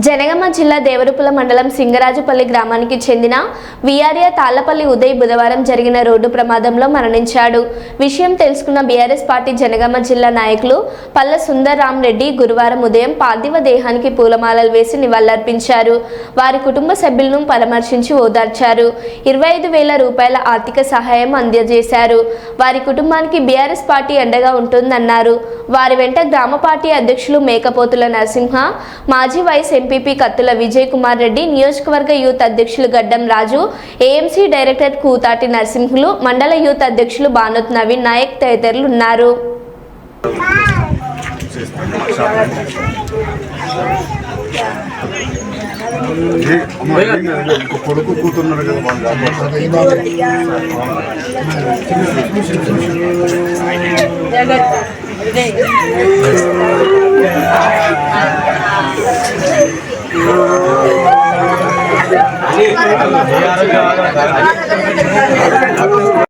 జనగామ జిల్లా దేవరపుల మండలం సింగరాజుపల్లి గ్రామానికి చెందిన విఆర్ఏ తాళ్లపల్లి ఉదయ్ బుధవారం జరిగిన రోడ్డు ప్రమాదంలో మరణించాడు. విషయం తెలుసుకున్న బీఆర్ఎస్ పార్టీ జనగామ జిల్లా నాయకులు పల్ల సుందర్రామ్ రెడ్డి గురువారం ఉదయం పార్థివ దేహానికి పూలమాలలు వేసి నివాళులర్పించారు. వారి కుటుంబ సభ్యులను పరామర్శించి ఓదార్చారు. 25,000 రూపాయల ఆర్థిక సహాయం అందజేశారు. వారి కుటుంబానికి బీఆర్ఎస్ పార్టీ అండగా ఉంటుందన్నారు. వారి వెంట గ్రామ పార్టీ అధ్యక్షులు మేకపోతుల నరసింహ, మాజీ వైస్ ఎంపీపీ కత్తుల విజయ్ కుమార్ రెడ్డి, నియోజకవర్గ యూత్ అధ్యక్షులు గడ్డం రాజు, ఏఎంసీ డైరెక్టర్ కూతాటి నరసింహులు, మండల యూత్ అధ్యక్షులు బానోత్ నవీన్ నాయక్ తదితరులు ఉన్నారు. కొడుకు కూతున్నారు కదా.